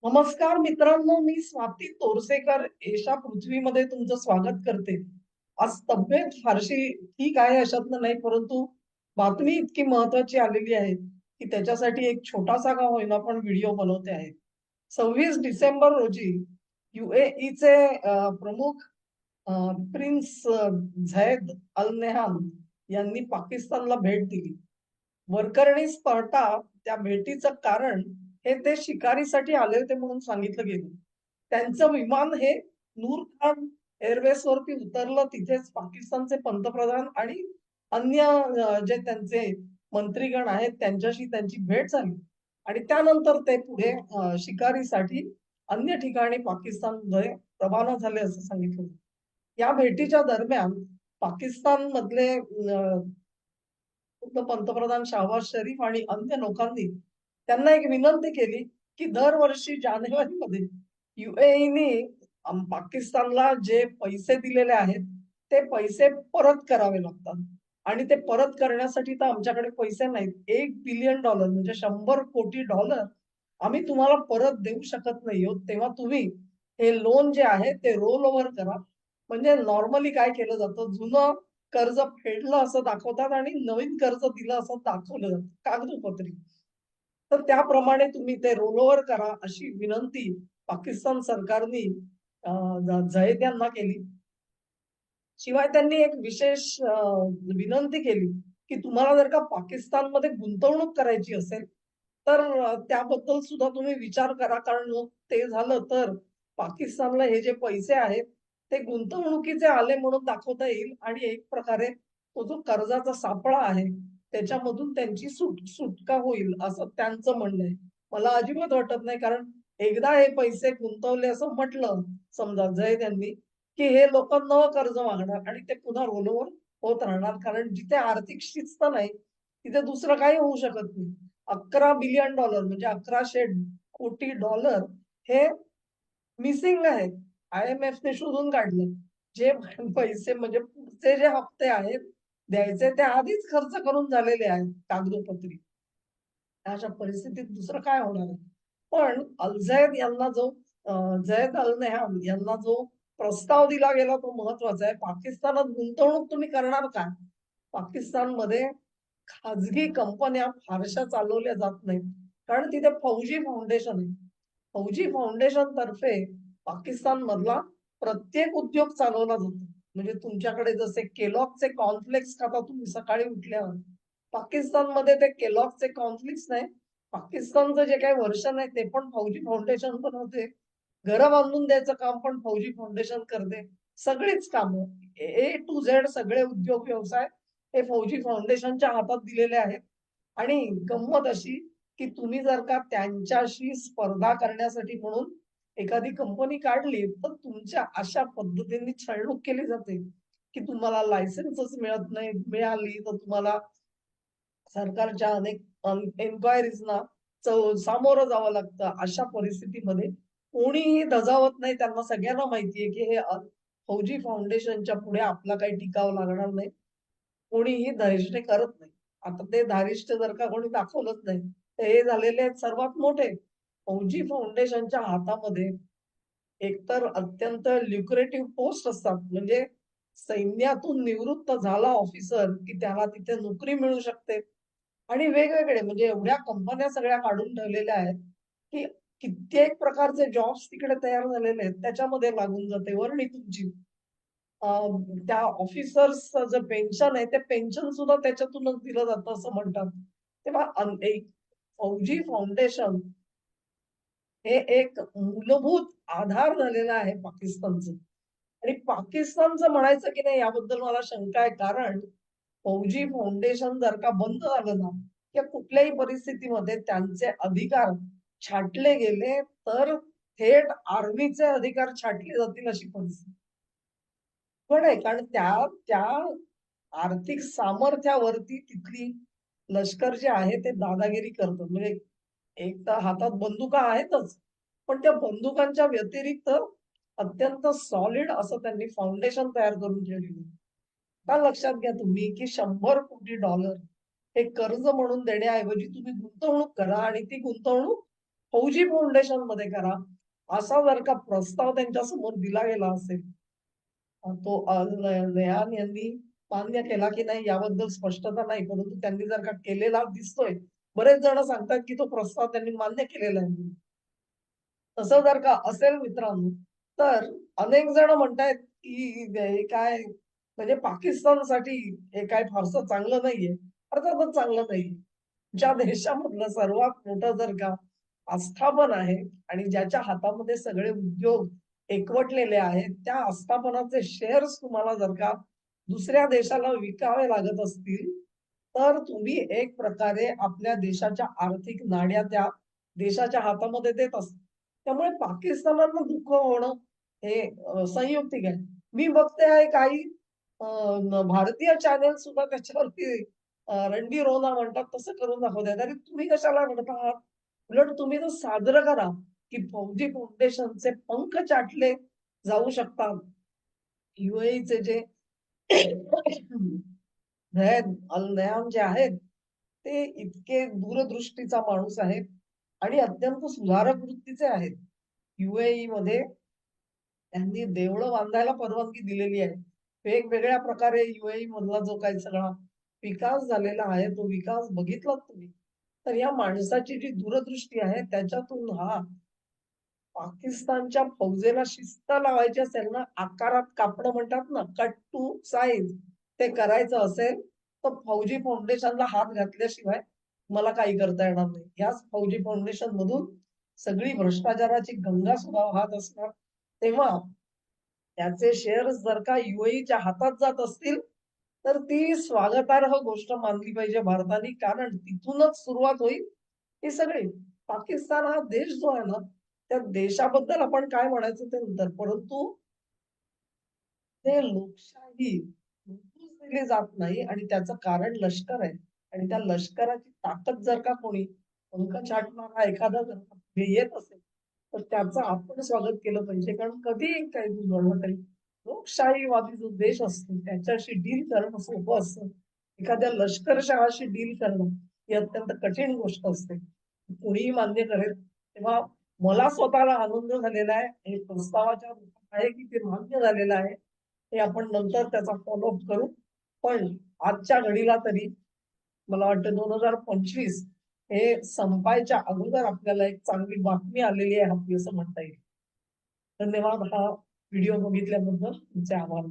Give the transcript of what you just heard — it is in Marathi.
नमस्कार मित्रांनो, मी स्वाती तोरसेकर एशा पृथ्वीमध्ये तुमचं स्वागत करते. आज तब्येत फारशी ठीक आहे अशातलं नाही, परंतु बातमी इतकी महत्वाची आलेली आहे की त्याच्यासाठी एक छोटासा का होईना पण व्हिडिओ बनवते आहे. 26 डिसेंबर रोजी UAE चे प्रमुख प्रिन्स झैद अल नेहान यांनी पाकिस्तानला भेट दिली. वरकरणी स्पर्धा त्या भेटीचं कारण हे ते शिकारीसाठी आले होते म्हणून सांगितलं गेलं. त्यांचं विमान हे नूर खान एअरवेज वरती उतरलं. तिथेच पाकिस्तानचे पंतप्रधान आणि अन्य जे त्यांचे मंत्रीगण आहेत त्यांच्याशी त्यांची भेट झाली आणि त्यानंतर ते पुढे शिकारीसाठी अन्य ठिकाणी पाकिस्तानमध्ये रवाना झाले असं सांगितलं. या भेटीच्या दरम्यान पाकिस्तान मधले पंतप्रधान शहबाज शरीफ आणि अन्य लोकांनी त्यांना एक विनंती केली की दरवर्षी जानेवारीमध्ये UAE पाकिस्तानला जे पैसे दिलेले आहेत ते पैसे परत करावे लागतात आणि ते परत करण्यासाठी तर आमच्याकडे पैसे नाहीत. $1 बिलियन म्हणजे 100 कोटी आम्ही तुम्हाला परत देऊ शकत नाही आहोत. तेव्हा तुम्ही हे लोन जे आहे ते रोल ओव्हर करा. म्हणजे नॉर्मली काय केलं जातं, जुनं कर्ज फेडलं असं दाखवतात आणि नवीन कर्ज दिलं असं दाखवलं जातं कागदोपत्री. तर त्याप्रमाणे तुम्ही ते रोल ओव्हर करा अशी विनंती पाकिस्तान सरकारने झैद यांना केली. शिवाय त्यांनी एक विशेष विनंती केली की तुम्हाला जर का पाकिस्तानमध्ये गुंतवणूक करायची असेल तर त्याबद्दल सुद्धा तुम्ही विचार करा, कारण मग ते झालं तर पाकिस्तानला हे जे पैसे आहेत ते गुंतवणुकीचे आले म्हणून दाखवता येईल आणि एक प्रकारे तो जो कर्जाचा सापळा आहे त्याच्यामधून त्यांची सुटका होईल असं त्यांचं म्हणणं आहे. मला अजिबात वाटत नाही, कारण एकदा हे पैसे गुंतवले असं म्हटलं समजा जय यांनी की हे लोक नवं कर्ज मागणार आणि ते पुन्हा रोलओव्हर होत राहणार, कारण जिथे आर्थिक शिस्त नाही तिथे दुसरं काही होऊ शकत नाही. $11 बिलियन म्हणजे 1100 कोटी हे मिसिंग आहेत. IMF ने शोधून काढलं. जे पैसे म्हणजे पुढचे जे हप्ते आहेत द्यायचे ते आधीच खर्च करून झालेले आहेत कागदोपत्री. अशा परिस्थितीत दुसरं काय होणार आहे. पण अल-झैद यांना जो झैद अल नेहान यांना जो प्रस्ताव दिला गेला तो महत्वाचा आहे. पाकिस्तानात गुंतवणूक तुम्ही करणार काय? पाकिस्तानमध्ये खाजगी कंपन्या फारशा चालवल्या जात नाहीत, कारण तिथे फौजी फाउंडेशन आहे. फौजी फाउंडेशन तर्फे पाकिस्तान मधला प्रत्येक उद्योग चालवला जातो. म्हणजे तुमच्याकडे जसे केलॉगचे कॉर्नफ्लेक्स खाता तुम्ही सकाळी उठल्यावर, पाकिस्तानमध्ये ते केलॉगचे कॉर्नफ्लेक्स नाही, पाकिस्तानचं जे काही वर्षन आहे ते पण फौजी फाउंडेशन बनवते. घरं बांधून द्यायचं काम पण फौजी फाउंडेशन करते. सगळीच कामं A to Z सगळे उद्योग व्यवसाय हे फौजी फाउंडेशनच्या हातात दिलेले आहेत. आणि गंमत अशी की तुम्ही जर का त्यांच्याशी स्पर्धा करण्यासाठी म्हणून एखादी कंपनी काढली तर तुमच्या अशा पद्धतीने छळणूक केली जाते की तुम्हाला लायसन्सच मिळत नाही. मिळाली तर तुम्हाला सरकारच्या अनेक एन्क्वायरीजना सामोरं जावं लागतं. अशा परिस्थितीमध्ये कोणीही धजावत नाही. त्यांना सगळ्यांना माहितीये की हे फौजी फाउंडेशनच्या पुढे आपला काही टिकाव लागणार नाही. कोणीही धारिष्ट करत नाही. आता ते धारिष्ट जर का कोणी दाखवलंच नाही तर हे झालेले आहेत सर्वात मोठे. फौजी फाउंडेशनच्या हातामध्ये एकतर अत्यंत ल्युक्रेटिव्ह पोस्ट असतात, म्हणजे सैन्यातून निवृत्त झाला ऑफिसर की त्याला तिथे नोकरी मिळू शकते आणि वेगवेगळे म्हणजे एवढ्या कंपन्या सगळ्या काढून ठेवलेल्या आहेत की कित्येक प्रकारचे जॉब्स तिकडे तयार झालेले आहेत. त्याच्यामध्ये लागून जाते वर्णी तुमची. त्या ऑफिसर्सचं जे पेन्शन आहे ते पेन्शन सुद्धा त्याच्यातूनच दिलं जातं असं म्हणतात. तेव्हा एक फौजी फाउंडेशन हे एक मूलभूत आधार झालेला आहे पाकिस्तानचं. आणि पाकिस्तानचं म्हणायचं की नाही याबद्दल मला शंका आहे, कारण फौजी फाउंडेशन जर का बंद झालं ना किंवा कुठल्याही परिस्थितीमध्ये त्यांचे अधिकार छाटले गेले तर थेट आर्मीचे अधिकार छाटले जातील अशी परिस्थिती पण आहे, कारण त्या त्या आर्थिक सामर्थ्यावरती तिथली लष्कर जे आहे ते दादागिरी करतात. म्हणजे एक तर हातात बंदुका आहेतच, पण त्या बंदुकांच्या व्यतिरिक्त अत्यंत सॉलिड असं त्यांनी फाउंडेशन तयार करून ठेवलेलं. आता लक्षात घ्या तुम्ही की $100 कोटी हे कर्ज म्हणून देण्याऐवजी तुम्ही गुंतवणूक करा आणि ती गुंतवणूक फौजी फाउंडेशन मध्ये करा, असा जर का प्रस्ताव त्यांच्या समोर दिला गेला असेल, तो रेहान यांनी मान्य केला की नाही याबद्दल स्पष्टता नाही, परंतु त्यांनी जर का केलेला दिसतोय, बरेच जण सांगतात की तो प्रस्ताव त्यांनी मान्य केलेला आहे. तसं जर का असेल मित्रांनो, तर अनेक जण म्हणतायत की हे काय म्हणजे पाकिस्तानसाठी हे काय फारसं चांगलं नाहीये. अर्थातच चांगलं नाहीये. ज्या देशामधलं सर्वात मोठं जर का आस्थापन आहे आणि ज्याच्या हातामध्ये सगळे उद्योग एकवटलेले आहेत, त्या आस्थापनाचे शेअर्स तुम्हाला जर का दुसऱ्या देशाला विकावे लागत असतील, तर तुम्ही एक प्रकारे आपल्या देशाच्या आर्थिक नाड्या त्या देशाच्या हातामध्ये देत असता. त्यामुळे पाकिस्तानाला दुःख होणं हे संयुक्तिक आहे. मी बघते आहे काही भारतीय चॅनल सुद्धा त्याच्यावरती रंडी रोना म्हणतात तसं करून दाखवतात. अरे तुम्ही कशाला रडत आहात? उलट तुम्ही तर साजरं करा, की फौजी फाउंडेशनचे पंख चाटले जाऊ शकतात. UAEचे जे झैद अल नयाम जे आहेत, ते इतके दूरदृष्टीचा माणूस आहे आणि अत्यंत सुधारक वृत्तीचे आहेत. UAE मध्ये त्यांनी देवळं बांधायला परवानगी दिलेली आहे. वेगवेगळ्या प्रकारे UAE मधला जो काही सगळा विकास झालेला आहे, तो विकास बघितलात तुम्ही. तर या माणसाची जी दूरदृष्टी आहे, त्याच्यातून हा पाकिस्तानच्या फौजेला शिस्त लावायची असेल ना, आकारात कापणं म्हणतात ना, कट टू साइज ते करायचं असेल, तर फौजी फाउंडेशनला हात घातल्याशिवाय मला काही करता येणार नाही. याच फौजी फाउंडेशन मधून सगळी भ्रष्टाचाराची गंगा सुद्धा वाहत असणार. तेव्हा त्याचे शेअर्स जर का UAEच्या हातात जात असतील, तर ती स्वागतार्ह गोष्ट मानली पाहिजे भारताने, कारण तिथूनच सुरुवात होईल ही सगळी. पाकिस्तान हा देश जो आहे ना, त्या देशाबद्दल आपण काय म्हणायचं ते नंतर, परंतु ते लोकशाही लुटूच दिली जात नाही आणि त्याचं कारण लष्कर आहे. आणि त्या लष्कराची ताकद जर का कोणी पंख छाटणारा एखादा जर का पुढे येत असेल, तर त्याचं आपण स्वागत केलं पाहिजे. कारण कधीही काही घडलं तरी लोकशाहीवादी जो देश असतो त्याच्याशी डील करणं सोपं असतं. एखाद्या लष्करशहाशी डील करणं ही अत्यंत कठीण गोष्ट असते. कुणीही मान्य करेल. तेव्हा मला स्वतःला आनंद झालेला आहे. हे प्रस्तावाच्या रूपात आहे की ते मान्य झालेलं आहे. हे आपण नंतर त्याचा फॉलोअप करू. पण आजच्या घडीला तरी मला वाटतं 2025 हे संपायच्या अगोदर आपल्याला एक चांगली बातमी आलेली आहे आपली असं म्हणता येईल. धन्यवाद. हा व्हिडिओ बघितल्याबद्दल तुमचे आभार.